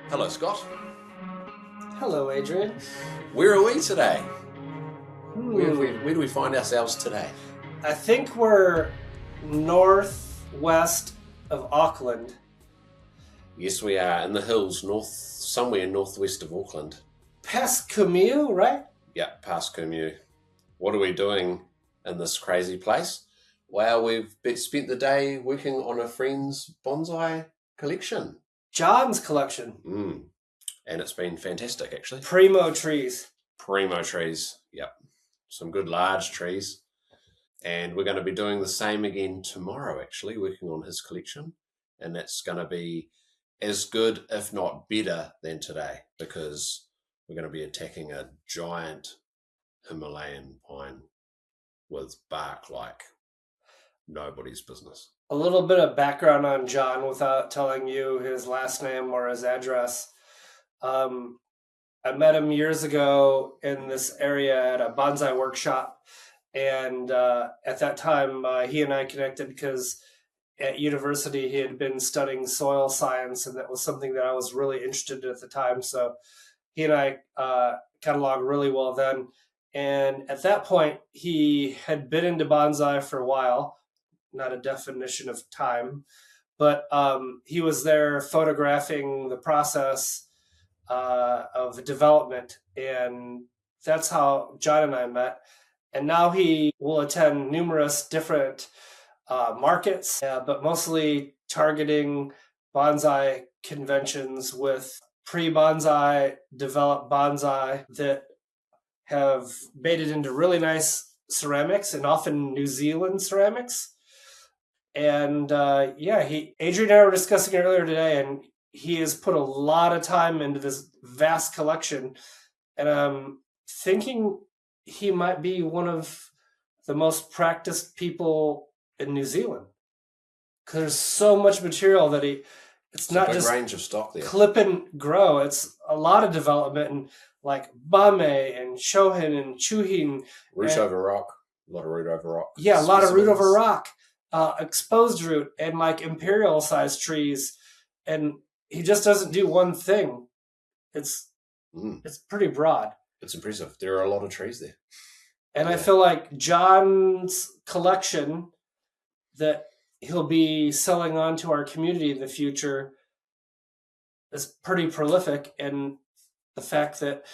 Hello, Scott. Hello, Adrian. Where are we today? Hmm. Where do we find ourselves today? I think we're northwest of Auckland. Yes, we are in the hills, somewhere northwest of Auckland. Past Kumeu, right? Yeah, past Kumeu. What are we doing in this crazy place? Well, we've spent the day working on a friend's bonsai collection. John's collection. And it's been fantastic, actually. Primo trees. Primo trees, yep. Some good large trees. And we're going to be doing the same again tomorrow, actually, working on his collection. And that's going to be as good, if not better, than today, because we're going to be attacking a giant Himalayan pine with bark like nobody's business. A little bit of background on John without telling you his last name or his address. I met him years ago in this area at a bonsai workshop. And at that time, he and I connected because at university he had been studying soil science, and that was something that I was really interested in at the time. So he and I cataloged really well then. And at that point, he had been into bonsai for a while, not a definition of time, but he was there photographing the process of development. And that's how John and I met. And now he will attend numerous different markets, but mostly targeting bonsai conventions with pre-bonsai, developed bonsai that have made it into really nice ceramics, and often New Zealand ceramics. And Adrian and I were discussing it earlier today, and he has put a lot of time into this vast collection. And I'm thinking he might be one of the most practiced people in New Zealand, because there's so much material that it's not a big just range of stock there. Clip and grow. It's a lot of development, and like Bame and Shohin and Chuhin. Root over rock. A lot of root over rock. Yeah, a lot of root over rock. Exposed root, and like imperial sized trees. And he just doesn't do one thing. It's pretty broad. It's impressive. There are a lot of trees there. And I feel like John's collection that he'll be selling on to our community in the future is pretty prolific, and the fact that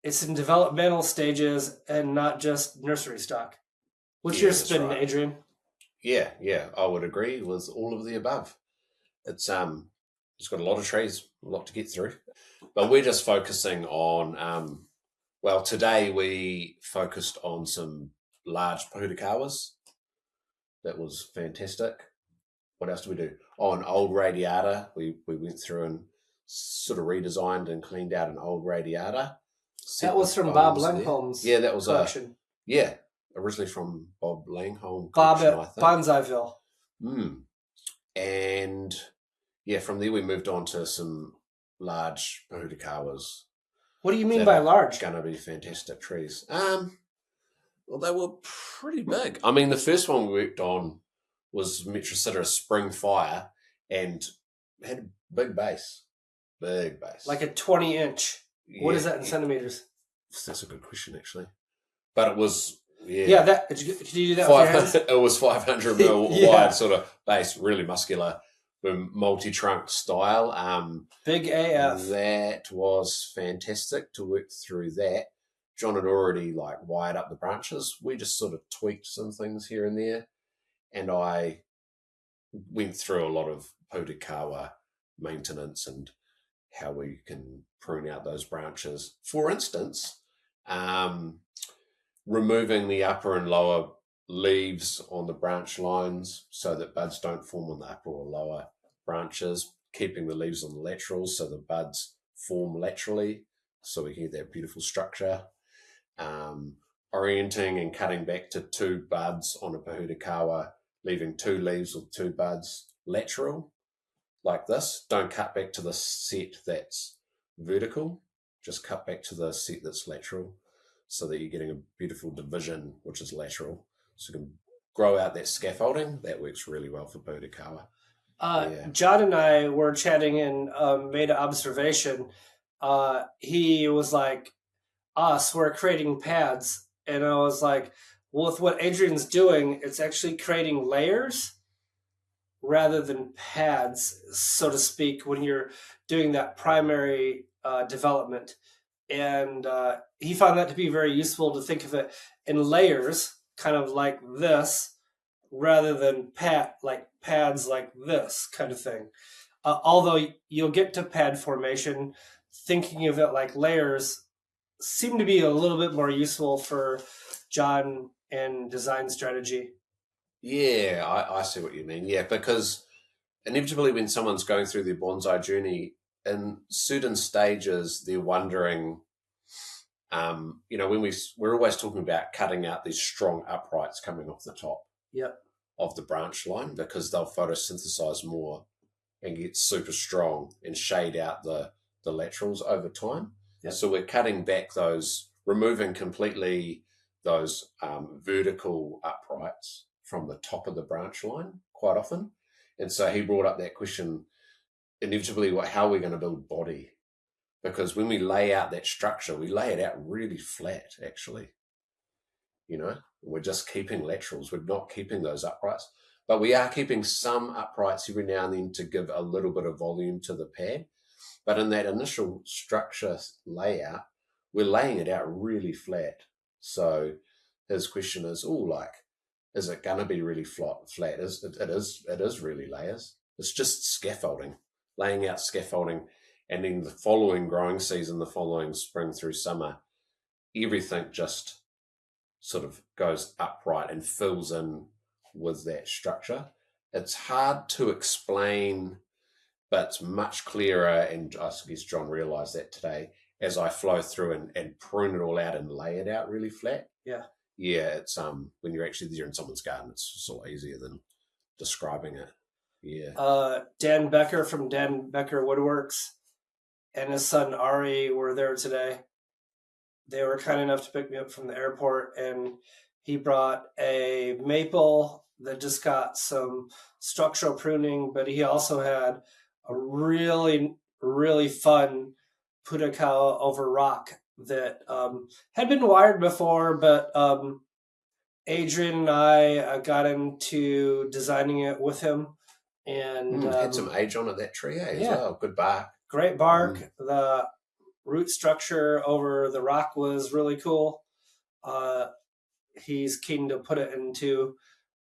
it's in developmental stages and not just nursery stock. What's your spin, right, Adrian? Yeah, I would agree with all of the above. It's got a lot of trees, a lot to get through. But we're just focusing on today we focused on some large pohutukawas. That was fantastic. What else did we do? Oh, an old radiata. We went through and sort of redesigned and cleaned out an old radiata. That was from Bob Langholm's collection. Originally from Bob Langholm. Bob at Bonsaiville. And from there we moved on to some large pohutukawas. What do you mean by large? Going to be fantastic trees. Well, they were pretty big. I mean, the first one we worked on was Metrosideros Spring Fire, and had a big base. Big base. Like a 20-inch. What is that in centimeters? That's a good question, actually. But it was... Did you do that with your hands? It was 500 mil wide, sort of base, really muscular, multi-trunk style. Big AF. That was fantastic to work through that. John had already wired up the branches. We just sort of tweaked some things here and there, and I went through a lot of pohutukawa maintenance and how we can prune out those branches. For instance, removing the upper and lower leaves on the branch lines so that buds don't form on the upper or lower branches, keeping the leaves on the laterals so the buds form laterally so we can get that beautiful structure. Orienting and cutting back to 2 buds on a pohutukawa, leaving 2 leaves with 2 buds lateral like this. Don't cut back to the set that's vertical, just cut back to the set that's lateral so that you're getting a beautiful division which is lateral, so you can grow out that scaffolding. That works really well for pohutukawa. Yeah. John and I were chatting and made an observation. He was like, us, we're creating pads. And I was like, well, with what Adrian's doing, it's actually creating layers rather than pads, so to speak, when you're doing that primary development. And he found that to be very useful to think of it in layers, kind of like this, rather than pads like this kind of thing. Although you'll get to pad formation, thinking of it like layers seem to be a little bit more useful for John and design strategy. Yeah, I see what you mean. Yeah, because inevitably when someone's going through their bonsai journey, in certain stages, they're wondering, when we're always talking about cutting out these strong uprights coming off the top Yep. of the branch line because they'll photosynthesize more and get super strong and shade out the laterals over time. Yep. So we're cutting back those, removing completely those vertical uprights from the top of the branch line quite often. And so he brought up that question, inevitably, how are we going to build body? Because when we lay out that structure, we lay it out really flat, actually. We're just keeping laterals. We're not keeping those uprights. But we are keeping some uprights every now and then to give a little bit of volume to the pad. But in that initial structure layout, we're laying it out really flat. So his question is, is it going to be really flat? It is really layers. It's just scaffolding, laying out scaffolding. And then the following growing season, the following spring through summer, everything just sort of goes upright and fills in with that structure. It's hard to explain, but it's much clearer. And I guess John realised that today as I flow through and prune it all out and lay it out really flat. Yeah. Yeah, it's when you're actually there in someone's garden, it's just a lot easier than describing it. Yeah. Dan Becker from Dan Becker Woodworks and his son Ari were there today. They were kind enough to pick me up from the airport, and he brought a maple that just got some structural pruning, but he also had a really, really fun putakawa over rock that had been wired before, but Adrian and I got into designing it with him. And had some age on it, that tree, as well. Good bark. Great bark. The root structure over the rock was really cool. He's keen to put it into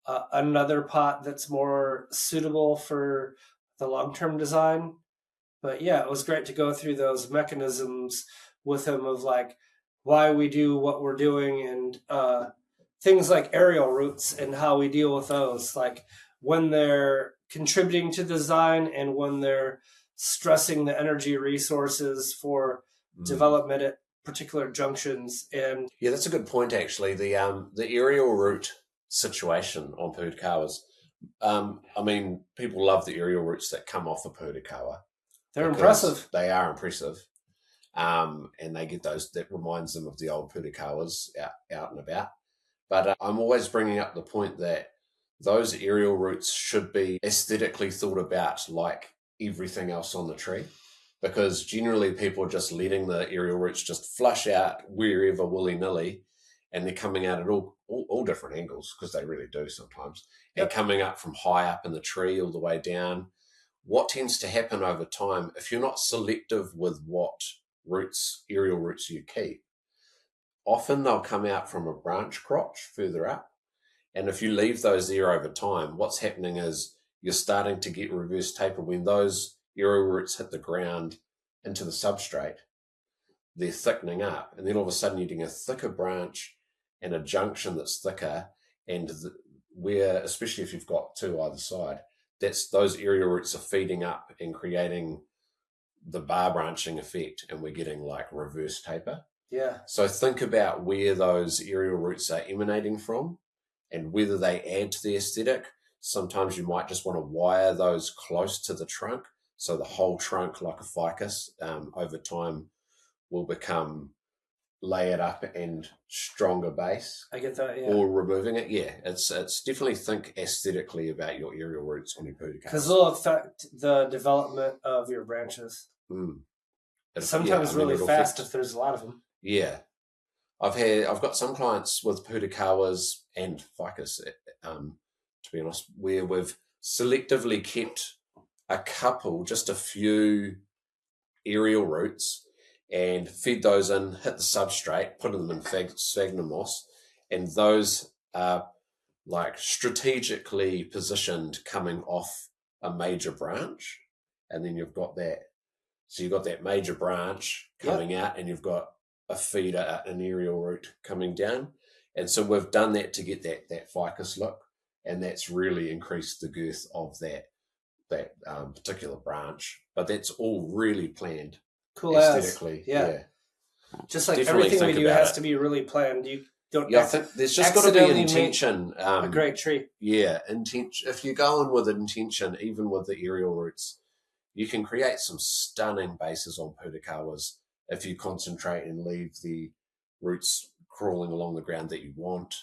another pot that's more suitable for the long-term design. But yeah, it was great to go through those mechanisms with him of like why we do what we're doing and things like aerial roots and how we deal with those, like when they're contributing to the design and when they're stressing the energy resources for development at particular junctions. And yeah, that's a good point actually. The aerial root situation on putakawas. People love the aerial roots that come off a putakawa. They're impressive. They are impressive. And they get those, that reminds them of the old putakawas out and about. But I'm always bringing up the point that those aerial roots should be aesthetically thought about like everything else on the tree, because generally people are just letting the aerial roots just flush out wherever willy-nilly, and they're coming out at all different angles, because they really do sometimes, and coming up from high up in the tree all the way down. What tends to happen over time, if you're not selective with what aerial roots you keep, often they'll come out from a branch crotch further up. And if you leave those there over time, what's happening is you're starting to get reverse taper. When those aerial roots hit the ground into the substrate, they're thickening up. And then all of a sudden you're getting a thicker branch and a junction that's thicker. And where, especially if you've got two either side, those aerial roots are feeding up and creating the bar branching effect, and we're getting like reverse taper. Yeah. So think about where those aerial roots are emanating from and whether they add to the aesthetic. Sometimes you might just want to wire those close to the trunk, so the whole trunk, like a ficus, over time will become lay it up and stronger base, I get that, yeah. or removing it. Yeah, it's definitely think aesthetically about your aerial roots on your putukawas. Because it'll affect the development of your branches. Sometimes really fast if there's a lot of them. Yeah. I've got some clients with putukawas and ficus, to be honest, where we've selectively kept a couple, just a few aerial roots, and fed those in, hit the substrate, put them in sphagnum moss, and those are like strategically positioned coming off a major branch, and then you've got that. So you've got that major branch coming out, and you've got a feeder, an aerial root coming down. And so we've done that to get that ficus look, and that's really increased the girth of that particular branch. But that's all really planned. Cool aesthetically. Yeah. Just like definitely everything we do has to be really planned. You don't. I think there's just got to be intention. A great tree. Yeah, intention. If you go in with intention, even with the aerial roots, you can create some stunning bases on putukawas if you concentrate and leave the roots crawling along the ground that you want,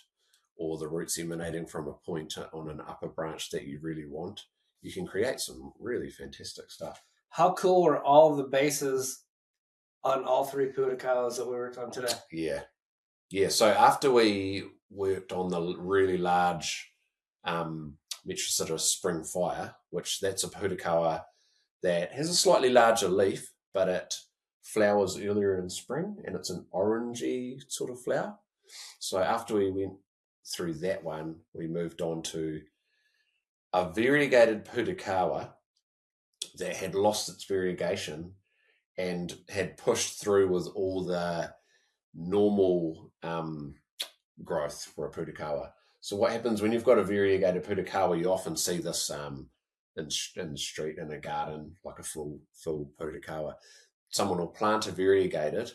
or the roots emanating from a point on an upper branch that you really want. You can create some really fantastic stuff. How cool were all the bases on all 3 putukawas that we worked on today? Yeah. So after we worked on the really large Metrositta Spring Fire, which that's a putukawa that has a slightly larger leaf, but it flowers earlier in spring, and it's an orangey sort of flower. So after we went through that one, we moved on to a variegated putukawa that had lost its variegation and had pushed through with all the normal growth for a putukawa. So what happens when you've got a variegated putukawa, you often see this in the street, in a garden, like a full putukawa. Someone will plant a variegated,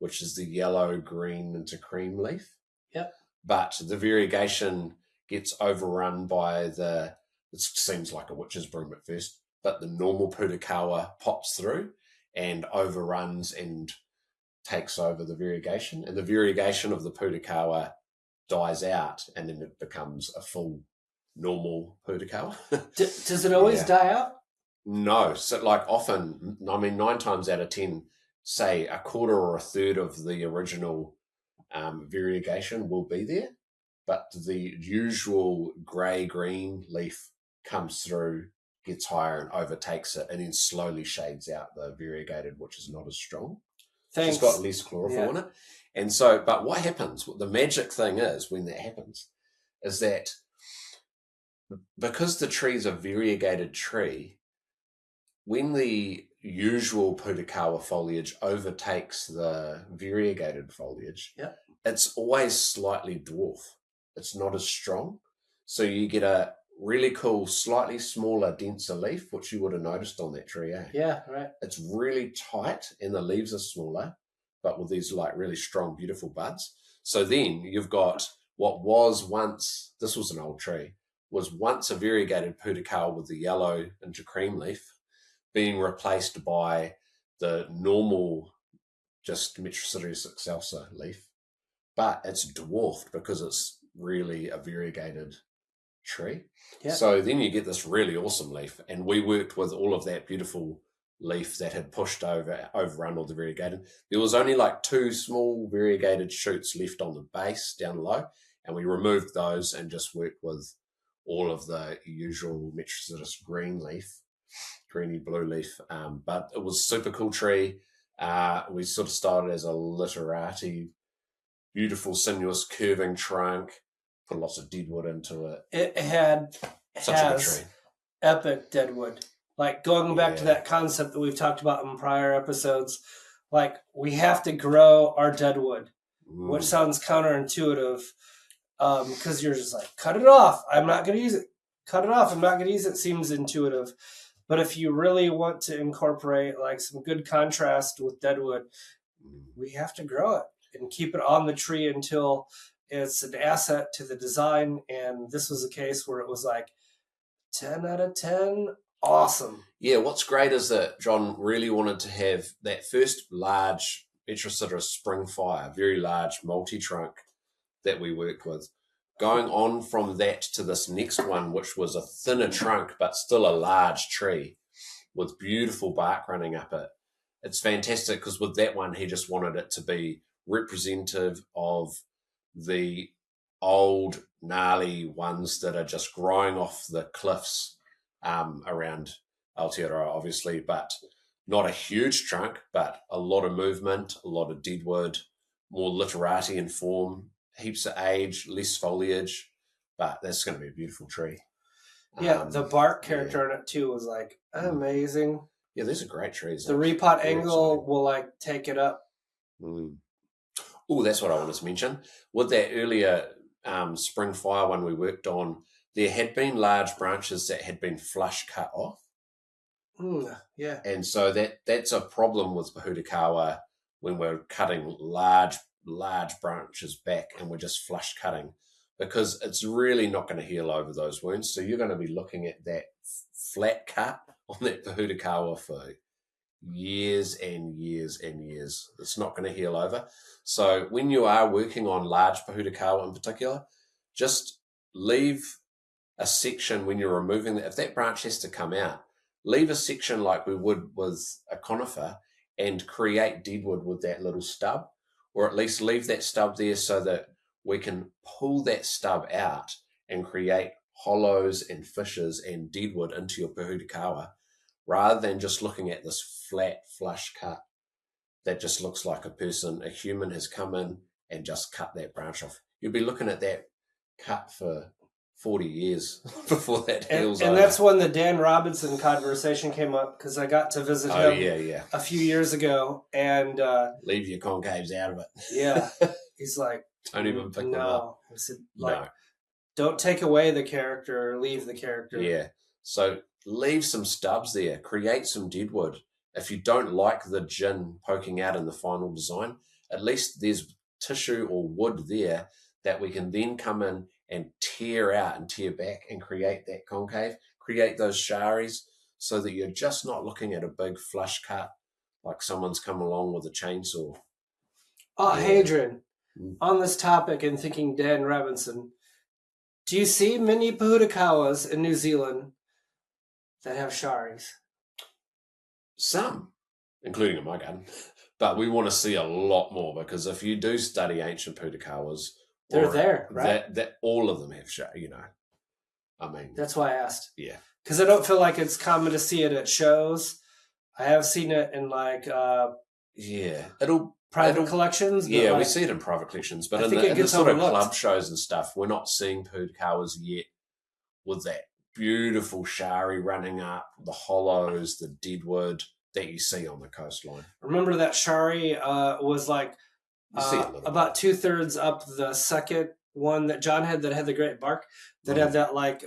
which is the yellow, green into cream leaf. Yep. But the variegation gets overrun by it seems like a witch's broom at first, but the normal putukawa pops through and overruns and takes over the variegation. And the variegation of the putukawa dies out, and then it becomes a full normal putukawa. Does it always die out? No. So like often, 9 times out of 10, say a quarter or a third of the original variegation will be there, but the usual grey-green leaf comes through, gets higher and overtakes it, and then slowly shades out the variegated, which is not as strong. Thanks. It's got less chlorophyll in it. And so, but what happens, the magic thing is when that happens, is that because the tree is a variegated tree, when the usual putukawa foliage overtakes the variegated foliage, it's always slightly dwarf. It's not as strong. So you get a really cool, slightly smaller, denser leaf, which you would have noticed on that tree, eh? Yeah, right. It's really tight and the leaves are smaller, but with these like really strong, beautiful buds. So then you've got what was once, this was an old tree, was once a variegated putukawa with the yellow into cream leaf being replaced by the normal just Metrositta excelsa leaf, but it's dwarfed because it's really a variegated tree. Yep. So then you get this really awesome leaf, and we worked with all of that beautiful leaf that had pushed overrun all the variegated. There was only like 2 small variegated shoots left on the base down low, and we removed those and just worked with all of the usual Metrositta green leaf, greeny blue leaf. But it was a super cool tree. We sort of started as a literati, beautiful, sinuous, curving trunk, put lots of deadwood into it. It has epic deadwood. Like going back to that concept that we've talked about in prior episodes, like we have to grow our deadwood, which sounds counterintuitive because you're just like, cut it off. I'm not going to use it. Cut it off. I'm not going to use it. Seems intuitive. But if you really want to incorporate like some good contrast with deadwood, we have to grow it and keep it on the tree until it's an asset to the design. And this was a case where it was like 10 out of 10. Awesome. Yeah, what's great is that John really wanted to have that first large Aotearoa spring fire, very large multi-trunk that we worked with. Going on from that to this next one, which was a thinner trunk but still a large tree with beautiful bark running up it. It's fantastic because with that one, he just wanted it to be representative of the old gnarly ones that are just growing off the cliffs around Aotearoa, obviously, but not a huge trunk, but a lot of movement, a lot of deadwood, more literati in form, heaps of age, less foliage, but that's going to be a beautiful tree. Yeah, the bark character in it too was like amazing. Yeah, these are great trees. The repot angle will like take it up. Oh, that's what I wanted to mention. With that earlier spring fire one we worked on, there had been large branches that had been flush cut off. Yeah. And so that's a problem with Pohutukawa when we're cutting large branches back and we're just flush cutting, because it's really not going to heal over those wounds. So you're going to be looking at that flat cut on that Pohutukawa for years and years and years. It's not going to heal over. So when you are working on large Pohutukawa in particular, just leave a section when you're removing that. If that branch has to come out, leave a section like we would with a conifer and create deadwood with that little stub, or at least leave that stub there so that we can pull that stub out and create hollows and fissures and deadwood into your Pohutukawa, rather than just looking at this flat flush cut that just looks like a human has come in and just cut that branch off. You'll be looking at that cut for 40 years before that heals. And that's when the Dan Robinson conversation came up, because I got to visit him a few years ago. And leave your concaves out of it. Yeah. He's like, don't even pick them up. I said, don't take away the character or leave the character. Yeah. So leave some stubs there. Create some deadwood. If you don't like the gin poking out in the final design, at least there's tissue or wood there that we can then come in and tear out and tear back and create that concave, create those sharis, so that you're just not looking at a big flush cut like someone's come along with a chainsaw. Oh, yeah. Hey, Adrian, on this topic and thinking Dan Robinson, do you see many Pohutukawas in New Zealand that have sharis? Some, including in my garden. But we want to see a lot more, because if you do study ancient Pohutukawas, they're there, right? That all of them have shari, I mean, that's why I asked. Yeah. Because I don't feel like it's common to see it at shows. I have seen it in private collections. Yeah, we see it in private collections, but in the sort of club shows and stuff, we're not seeing Pohutukawas yet with that beautiful shari running up, the hollows, the deadwood that you see on the coastline. Remember that shari was like about 2/3 up the second one that John had that had the great bark, that had that like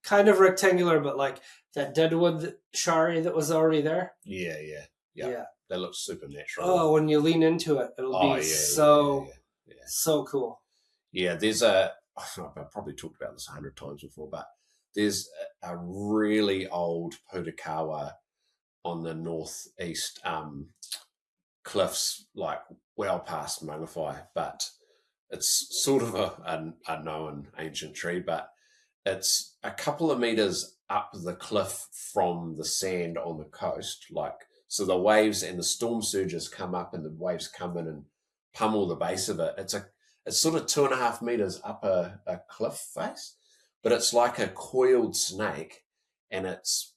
kind of rectangular, but like that Deadwood shari that was already there. Yeah. That looks super natural. Oh, when you lean into it, it'll be so cool. Yeah, I've probably talked about this 100 times before, but there's a really old Pohutukawa on the northeast cliffs, like well past Mangawhai, but it's sort of a known ancient tree, but it's a couple of meters up the cliff from the sand on the coast, so the waves and the storm surges come up and the waves come in and pummel the base of it. It's sort of 2.5 meters up a cliff face, but it's like a coiled snake, and it's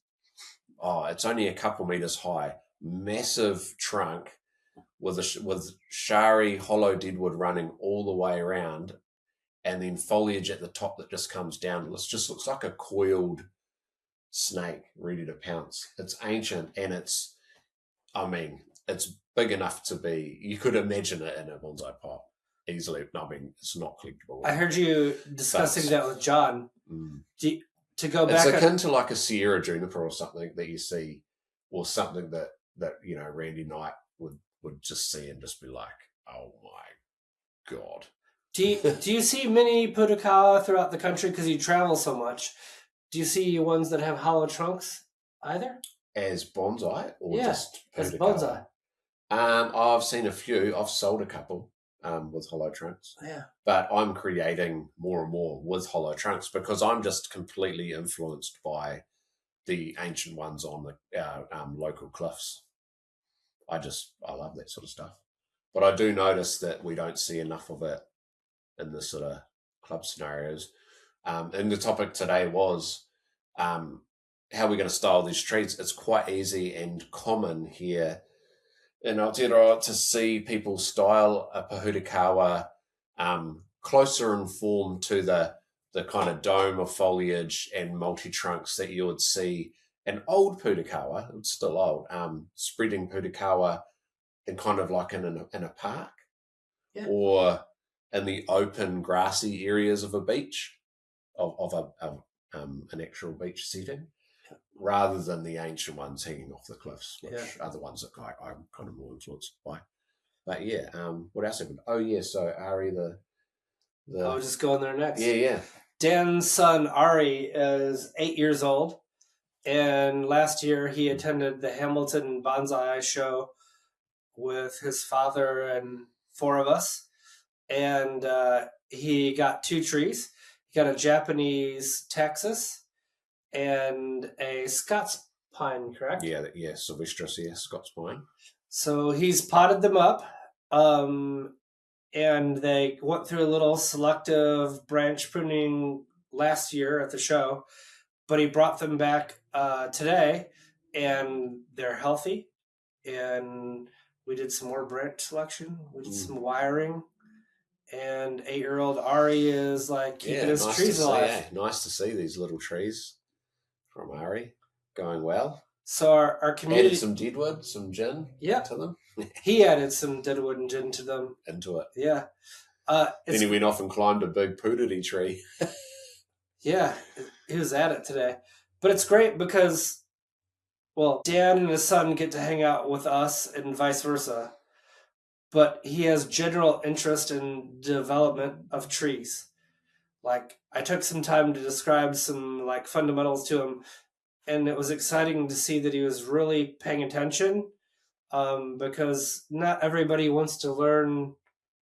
only a couple meters high, massive trunk with shari hollow deadwood running all the way around, and then foliage at the top that just comes down. It just looks like a coiled snake ready to pounce. It's ancient, and it's big enough to be, you could imagine it in a bonsai pot easily. I mean, it's not collectible. I heard you discussing that with John. To go back, it's akin to like a Sierra juniper or something that you see, or something that Randy Knight would just see and just be like, oh my God. Do you see many Pohutukawa throughout the country, because you travel so much? Do you see ones that have hollow trunks either? As bonsai or just as bonsai? I've seen a few. I've sold a couple with hollow trunks. Yeah. But I'm creating more and more with hollow trunks because I'm just completely influenced by the ancient ones on the local cliffs. I love that sort of stuff. But I do notice that we don't see enough of it in the sort of club scenarios. And the topic today was how we're going to style these trees. It's quite easy and common here in Aotearoa to see people style a pahurikawa closer in form to the kind of dome of foliage and multi-trunks that you would see an old purikawa, it's still old, spreading purikawa in kind of like in a park, Yeah. or in the open grassy areas of a beach, of an actual beach setting, rather than the ancient ones hanging off the cliffs, which are the ones that I'm kind of more influenced by. But yeah, what else happened? Oh yeah, so Ari the I'll just go in there next. Yeah. Dan's son Ari is 8 years old, and last year he attended the Hamilton Bonsai show with his father and 4 of us, and he got 2 trees. He got a Japanese Texas and a Scots pine, correct? Yeah, Sylvestris, Scots pine. So he's potted them up, and they went through a little selective branch pruning last year at the show, but he brought them back today, and they're healthy. And we did some more branch selection. We did some wiring. And 8-year-old Ari is like keeping his trees alive. Nice to see these little trees from Ari going well. So our community added some Deadwood, some gin to them. He added some Deadwood and gin to them. Into it. Yeah. Then he went off and climbed a big purity tree. Yeah, he was at it today. But it's great because, well, Dan and his son get to hang out with us and vice versa. But he has general interest in development of trees. Like, I took some time to describe some like fundamentals to him, and it was exciting to see that he was really paying attention, because not everybody wants to learn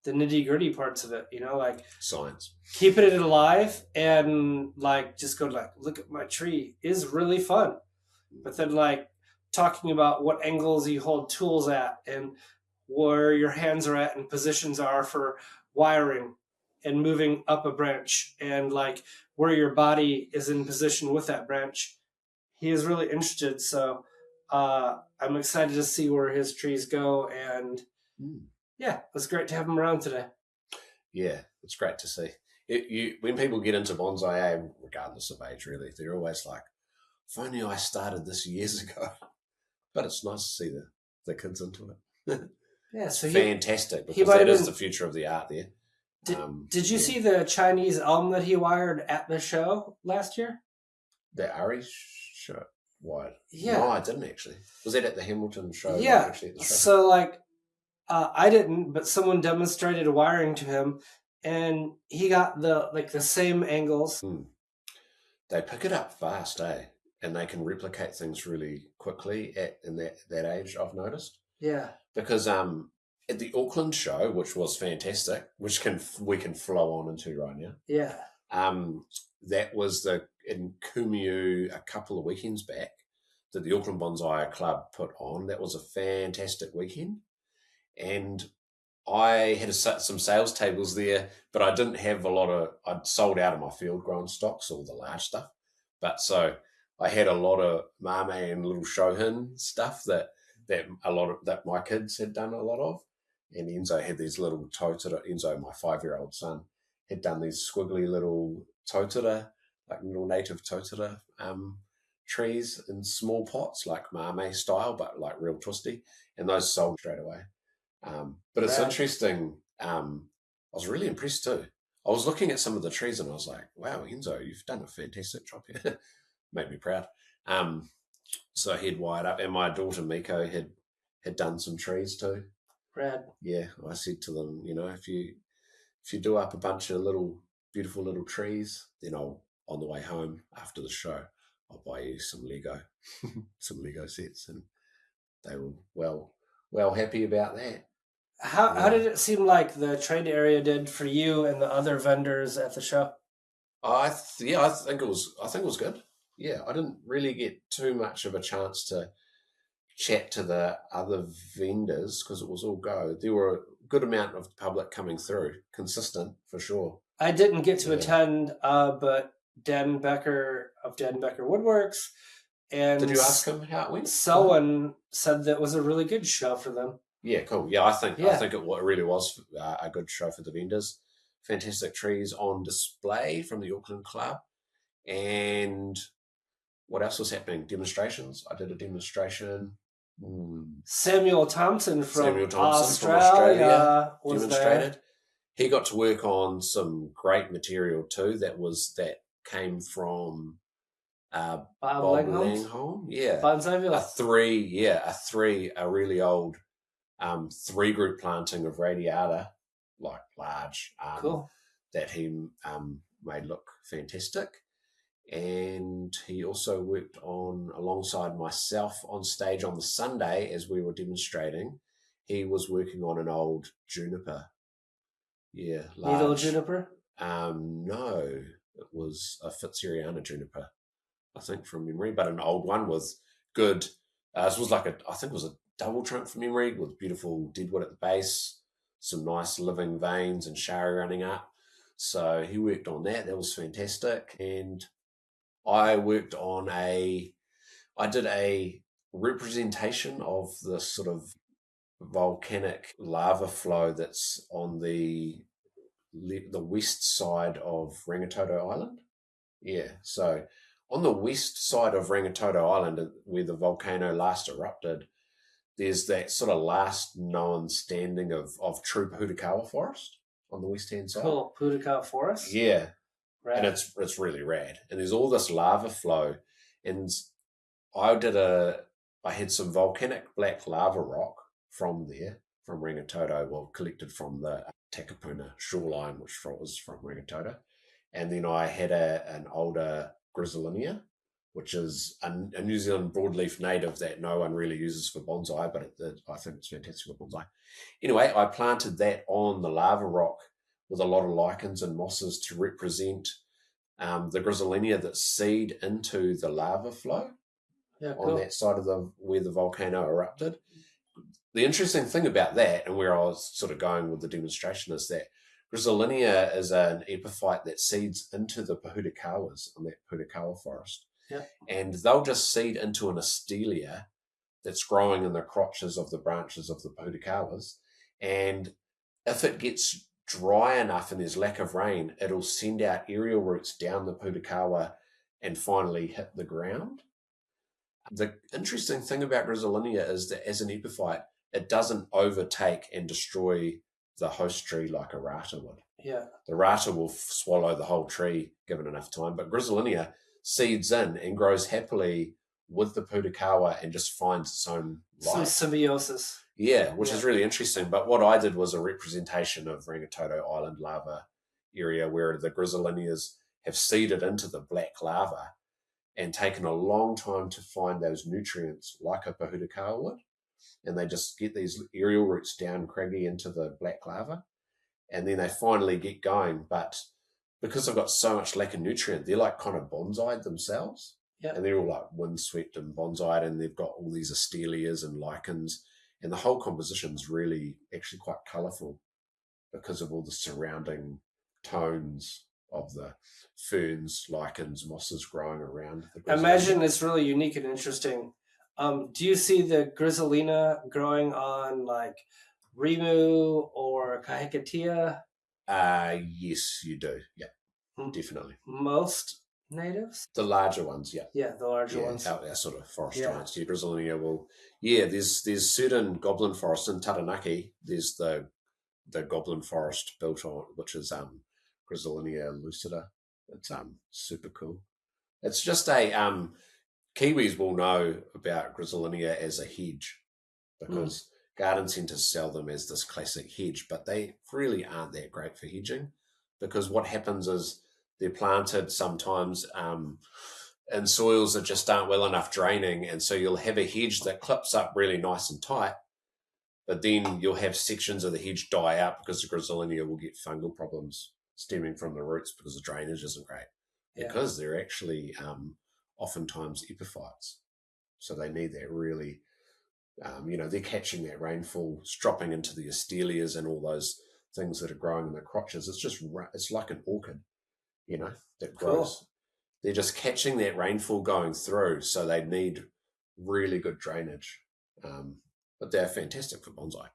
the nitty-gritty parts of it, like science. Keeping it alive and like just go like, look at my tree is really fun. But then like talking about what angles you hold tools at and where your hands are at and positions are for wiring and moving up a branch and like where your body is in position with that branch. He is really interested. So I'm excited to see where his trees go. And yeah, it was great to have him around today. Yeah, it's great to see. When people get into bonsai, regardless of age, really, they're always like, if only I started this years ago. But it's nice to see the kids into it. Yeah, so fantastic, because that is the future of the art there. Did you see the Chinese elm that he wired at the show last year? The Ari show? Why? Yeah. No, I didn't actually. Was that at the Hamilton show? Yeah. Actually at the show? So like, I didn't, but someone demonstrated wiring to him, and he got the same angles. They pick it up fast, and they can replicate things really quickly in that age, I've noticed. Yeah. Because at the Auckland show, which was fantastic, which we can flow on into right now. Yeah. That was in Kumiu a couple of weekends back that the Auckland Bonsai Club put on. That was a fantastic weekend. And I had some sales tables there, but I didn't have I'd sold out of my field grown stocks, all the large stuff. But so I had a lot of mame and little shohin stuff that my kids had done a lot of. And Enzo had these little totara. Enzo, my 5-year-old son, had done these squiggly little totara, like little native totara trees in small pots, like mame style, but like real twisty. And those sold straight away. But it's interesting. I was really impressed too. I was looking at some of the trees and I was like, wow, Enzo, you've done a fantastic job here. Made me proud. So he'd wired up, and my daughter Miko had done some trees too. Rad. Yeah, I said to them, if you do up a bunch of beautiful little trees, then on the way home after the show, I'll buy you some Lego, some Lego sets, and they were well well happy about that. How Yeah. did it seem like the trade area did for you and the other vendors at the show? Yeah, I think it was good. Yeah, I didn't really get too much of a chance to chat to the other vendors because it was all go. There were a good amount of public coming through, consistent for sure. I didn't get to Yeah. attend, but Dan Becker of Dan Becker Woodworks Did and you ask him how it went for him? someone said that was a really good show for them. Yeah, cool. Yeah, I think Yeah, it really was a good show for the vendors. Fantastic trees on display from the Auckland Club, and what else was happening? Demonstrations. I did a demonstration. Samuel Thompson from Samuel Thompson from Australia Australia was there. demonstrated. He got to work on some great material too. That came from Bob Bob Langholm, Langholm. Yeah, Bonsai. a really old three group planting of radiata, like large, Cool. that he made look fantastic. And he also worked on alongside myself on stage on the Sunday as we were demonstrating. He was working on an old juniper. Yeah, Needle large. juniper. No, it was a Fitzgerald juniper, I think from memory, but an old one with good. This was like I think it was a double trunk from memory with beautiful deadwood at the base, some nice living veins and shari running up. So he worked on that. That was fantastic. And I worked on I did a representation of the sort of volcanic lava flow that's on the west side of Rangitoto Island. Yeah, so on the west side of Rangitoto Island, where the volcano last erupted, there's that sort of last known standing of true Putakawa forest on the west hand side. Cool. Putakawa Forest. Yeah, Rad. and it's really rad. And there's all this lava flow, and I had some volcanic black lava rock from there, from Rangitoto, well, collected from the Takapuna shoreline, which was from Rangitoto. And then I had an older Grizzlinia, which is a New Zealand broadleaf native that no one really uses for bonsai, but I think it's fantastic for bonsai. Anyway, I planted that on the lava rock with a lot of lichens and mosses to represent the Grizzlinia that seed into the lava flow. Yeah, cool. On that side of where the volcano erupted. The interesting thing about that, and where I was sort of going with the demonstration, is that Grizzlinia is an epiphyte that seeds into the Pahutakawas on that Putakawa forest. Yeah. And they'll just seed into an astelia that's growing in the crotches of the branches of the Pahutakawas. And if it gets dry enough and there's lack of rain, it'll send out aerial roots down the Putakawa and finally hit the ground. The interesting thing about Grizzlinia is that as an epiphyte, it doesn't overtake and destroy the host tree like a rata would. Yeah. The rata will swallow the whole tree given enough time, but Grizzlinia seeds in and grows happily with the Putakawa and just finds its own life. Some symbiosis. Yeah, which is really interesting. But what I did was a representation of Rangitoto Island lava area where the Grizzlinias have seeded into the black lava and taken a long time to find those nutrients like a Pahutakawa would. And they just get these aerial roots down craggy into the black lava. And then they finally get going. But because they've got so much lack of nutrient, they're like kind of bonsai'd themselves. Yep. And they're all like windswept and bonsai'd, and they've got all these astelias and lichens. And the whole composition's really actually quite colourful because of all the surrounding tones of the ferns, lichens, mosses growing around the I imagine it's really unique and interesting. Do you see the Grizzlina growing on like Rimu or Kahikatea? Yes, you do. Yeah, definitely. Most natives? The larger ones, yeah. Yeah, the larger ones. Our sort of forest giants. Yeah, Grizzlinia will. Yeah, there's certain goblin forests in Taranaki. There's the goblin forest built on, which is Grizzlinia lucida. It's super cool. It's just a Kiwis will know about Grizzlinia as a hedge because garden centres sell them as this classic hedge, but they really aren't that great for hedging because what happens is they're planted sometimes in soils that just aren't well enough draining, and so you'll have a hedge that clips up really nice and tight, But then you'll have sections of the hedge die out because the Gracillinia will get fungal problems stemming from the roots because the drainage isn't great. Yeah. Because they're actually oftentimes epiphytes. So they need that really, they're catching that rainfall, it's dropping into the asterias and all those things that are growing in the crotches. It's like an orchid, that grows. Cool. They're just catching that rainfall going through, so they need really good drainage. But they're fantastic for bonsai.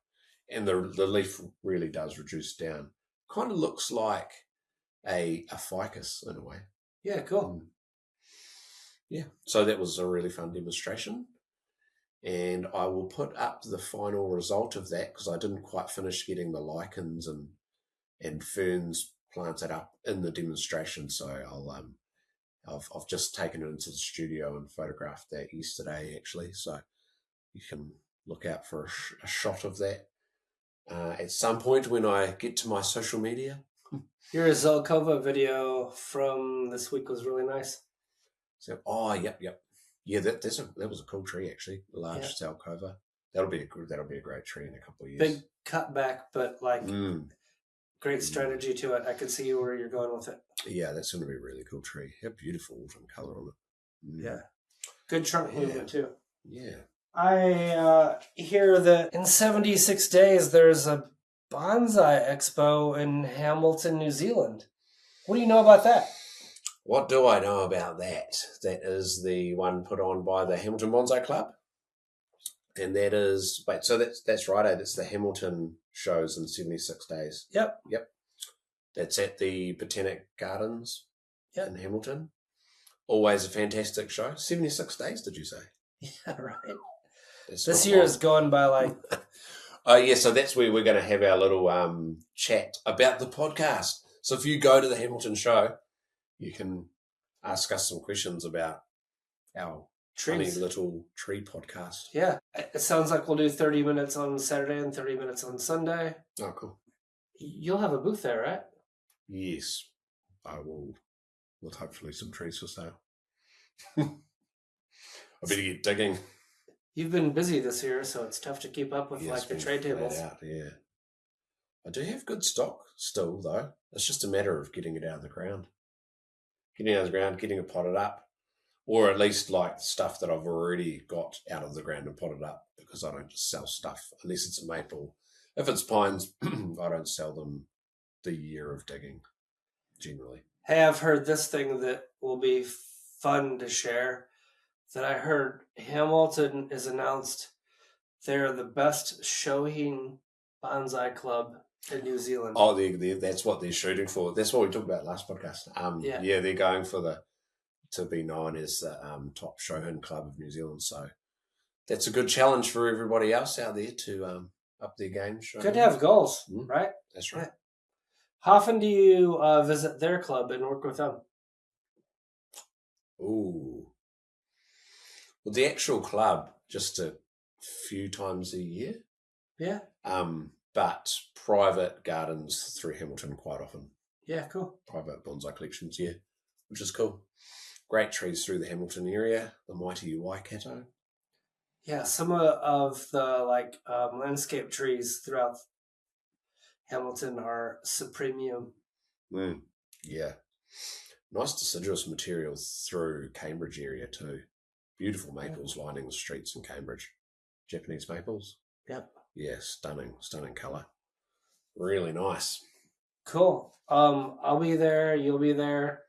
And the leaf really does reduce down. Kind of looks like a ficus in a way. Yeah, cool. Yeah, so that was a really fun demonstration. And I will put up the final result of that because I didn't quite finish getting the lichens and ferns planted up in the demonstration. So I've just taken it into the studio and photographed that yesterday, actually. So you can look out for a shot of that at some point when I get to my social media. Your Zelkova video from this week was really nice. So, yep. Yeah, that was a cool tree, actually. A large Zelkova. That'll be a great tree in a couple of years. Big cutback, but great strategy to it. I can see where you're going with it. Yeah, that's going to be a really cool tree. Have beautiful autumn color on it. Yeah. Good trunk movement, too. Yeah. I hear that in 76 days there's a Bonsai Expo in Hamilton, New Zealand. What do you know about that? What do I know about that? That is the one put on by the Hamilton Bonsai Club. And that is, so that's right, it's the Hamilton shows in 76 days. Yep. That's at the Botanic Gardens in Hamilton. Always a fantastic show. 76 days, did you say? Yeah, right. This year is going by like... Oh, yeah, so that's where we're going to have our little chat about the podcast. So if you go to the Hamilton show, you can ask us some questions about our funny little tree podcast. Yeah. It sounds like we'll do 30 minutes on Saturday and 30 minutes on Sunday. Oh, cool. You'll have a booth there, right? Yes. I will, with hopefully some trees for sale. I better get digging. You've been busy this year, so it's tough to keep up with the trade tables. Yeah. I do have good stock still, though. It's just a matter of getting it out of the ground. Getting it potted up, or at least stuff that I've already got out of the ground and potted up, because I don't just sell stuff unless it's a maple. If it's pines, I don't sell them the year of digging, generally. Hey, I've heard this thing that will be fun to share. That I heard Hamilton is announced they're the best Shohin Bonsai Club in New Zealand. Oh, that's what they're shooting for. That's what we talked about last podcast. Yeah, they're going for to be known as the top Shohin Club of New Zealand. So that's a good challenge for everybody else out there to up their game. Good to have goals, right? That's right. How often do you visit their club and work with them? Ooh. Well, the actual club, just a few times a year. Yeah. But private gardens through Hamilton quite often. Yeah, cool. Private bonsai collections, which is cool. Great trees through the Hamilton area, the mighty Waikato. Yeah, some of the landscape trees throughout Hamilton are supremium. Yeah. Nice deciduous materials through Cambridge area too. Beautiful maples lining the streets in Cambridge. Japanese maples. Yep. Yeah, stunning colour. Really nice. Cool. I'll be there. You'll be there.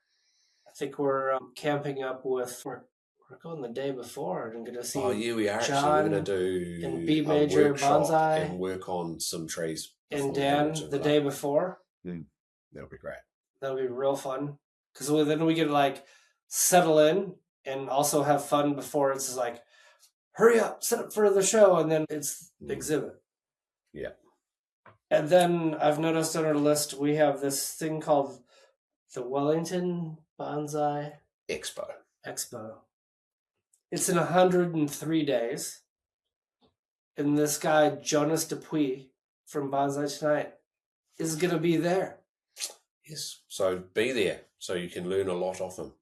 I think we're camping up with... We're going the day before and going to see... Oh, yeah, we are. John, actually, we're going to do and B Major Bonsai. And work on some trees. And Dan the day before. That'll be great. That'll be real fun. Because then we can settle in and also have fun before it's hurry up, set up for the show, and then it's the exhibit. Yeah. And then I've noticed on our list we have this thing called the Wellington Bonsai Expo. It's in 103 days. And this guy, Jonas Dupuis from Bonsai Tonight, is going to be there. Yes. So be there so you can learn a lot off him.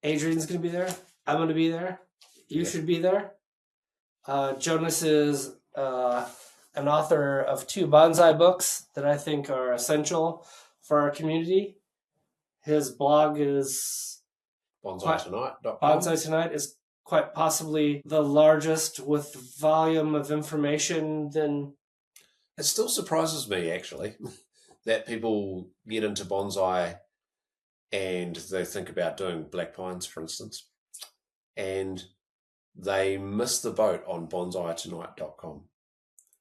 Adrian's going to be there. I'm going to be there. You should be there. Jonas is an author of 2 bonsai books that I think are essential for our community. His blog is BonsaiTonight.com. Bonsai Tonight is quite possibly the largest with volume of information than... It still surprises me, actually, that people get into bonsai and they think about doing black pines, for instance, and they miss the boat on BonsaiTonight.com.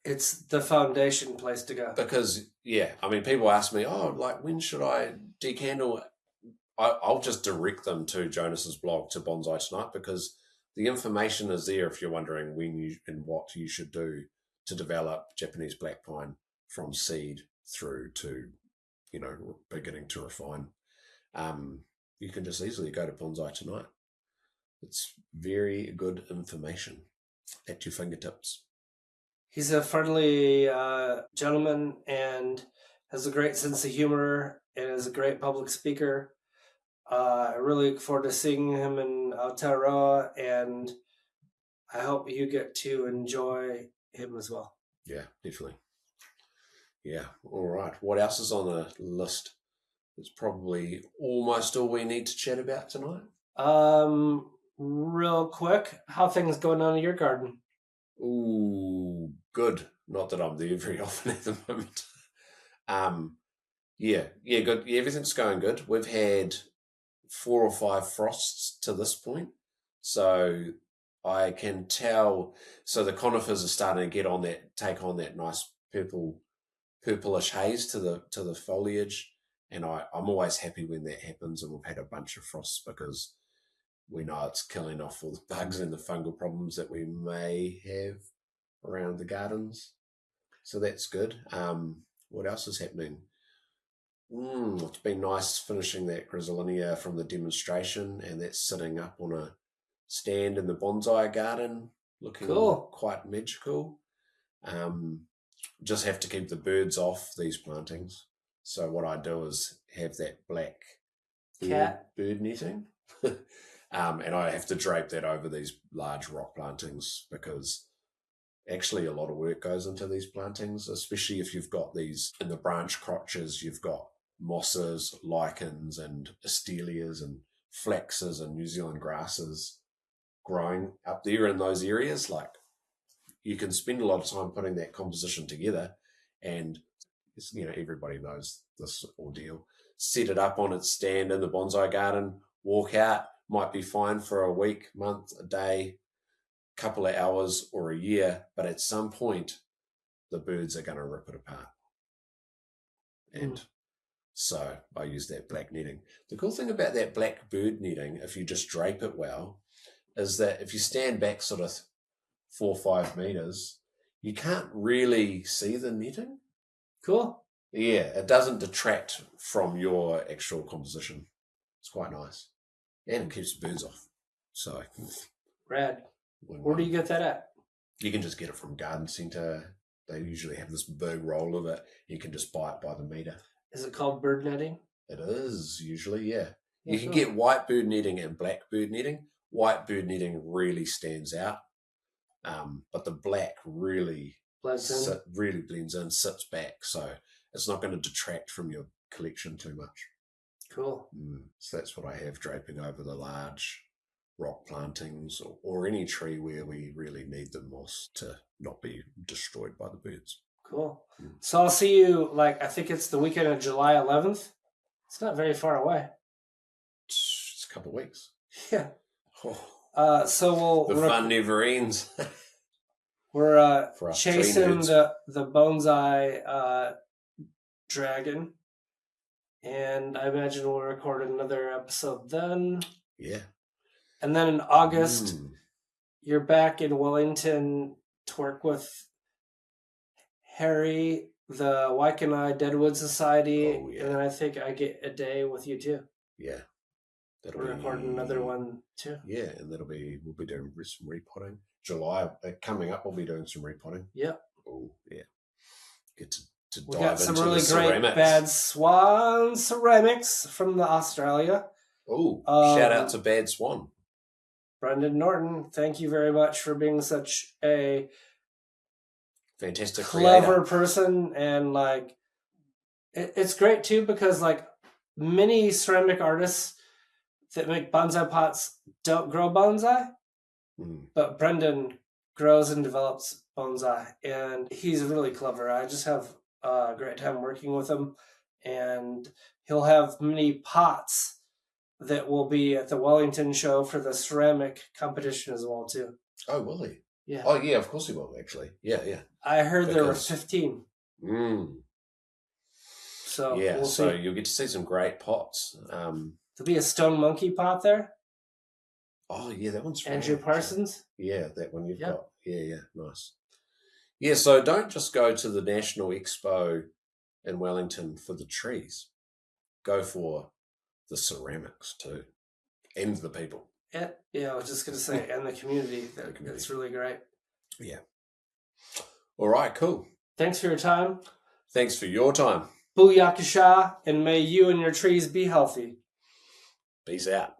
It's the foundation place to go. Because, yeah, I mean, people ask me, when should I decandle? I'll just direct them to Jonas's blog, to Bonsai Tonight, because the information is there if you're wondering when and what you should do to develop Japanese black pine from seed through to, beginning to refine. You can just easily go to Bonsai Tonight. It's very good information at your fingertips. He's a friendly gentleman and has a great sense of humor and is a great public speaker. I really look forward to seeing him in Aotearoa, and I hope you get to enjoy him as well. Yeah, definitely. Yeah, all right. What else is on the list? It's probably almost all we need to chat about tonight. Real quick, how things going on in your garden? Ooh, good. Not that I'm there very often at the moment. Yeah, good. Yeah, everything's going good. We've had 4 or 5 frosts to this point, so I can tell. So the conifers are starting to take on that nice purplish haze to the foliage, and I'm always happy when that happens. And we've had a bunch of frosts because we know it's killing off all the bugs and the fungal problems that we may have around the gardens. So that's good. What else is happening? It's been nice finishing that Grisilinea from the demonstration, and that's sitting up on a stand in the bonsai garden, looking quite magical. Just have to keep the birds off these plantings. So what I do is have that black bird netting. And I have to drape that over these large rock plantings because actually a lot of work goes into these plantings, especially if you've got these in the branch crotches, you've got mosses, lichens and asterias and flaxes and New Zealand grasses growing up there in those areas. Like, you can spend a lot of time putting that composition together, and everybody knows this ordeal. Set it up on its stand in the bonsai garden, walk out, might be fine for a week, month, a day, couple of hours or a year, but at some point the birds are going to rip it apart. And so I use that black netting. The cool thing about that black bird netting, if you just drape it well, is that if you stand back sort of 4 or 5 meters, you can't really see the netting. Cool. Yeah, it doesn't detract from your actual composition. It's quite nice. And it keeps the birds off. So rad. Where do you get that at? You can just get it from Garden Centre. They usually have this big roll of it. You can just buy it by the metre. Is it called bird netting? It is, usually, yeah. You can get white bird netting and black bird netting. White bird netting really stands out. But the black really blends in, sits back. So it's not going to detract from your collection too much. Cool. So that's what I have draping over the large rock plantings or any tree where we really need the moss to not be destroyed by the birds. Cool. So I'll see you, I think it's the weekend of July 11th. It's not very far away. It's a couple of weeks. Yeah. Oh. So the fun never ends. We're chasing the bonsai dragon. And I imagine we'll record another episode then. Yeah. And then in August, you're back in Wellington to work with Harry, the Waikanae Deadwood Society. Oh, yeah. And then I think I get a day with you too. Yeah. We're recording another one too. Yeah, and we'll be doing some repotting. July coming up, we'll be doing some repotting. Yep. Oh, yeah. Get to we dive got some into really the great ceramics. Bad Swan ceramics from Australia. Oh, shout out to Bad Swan. Brendan Norton, thank you very much for being such a fantastic clever creator. person, and like it's great too because like many ceramic artists that make bonsai pots don't grow bonsai, but Brendan grows and develops bonsai, and he's really clever. I just have a great time working with him, and he'll have many pots that will be at the Wellington show for the ceramic competition as well too. Oh, will he? Yeah. Oh, yeah, of course he will, actually. Yeah, yeah. I heard there were 15. So yeah, we'll so see. you'll get to see some great pots. There'll be a stone monkey pot there. Oh, yeah, that one's Andrew Parsons. Yeah, that one you've got. Yeah, nice. Yeah, so don't just go to the National Expo in Wellington for the trees. Go for the ceramics too, and the people. Yeah, I was just going to say, and the community. It's really great. Yeah. All right, cool. Thanks for your time. Thanks for your time. Booyakasha, and may you and your trees be healthy. Peace out.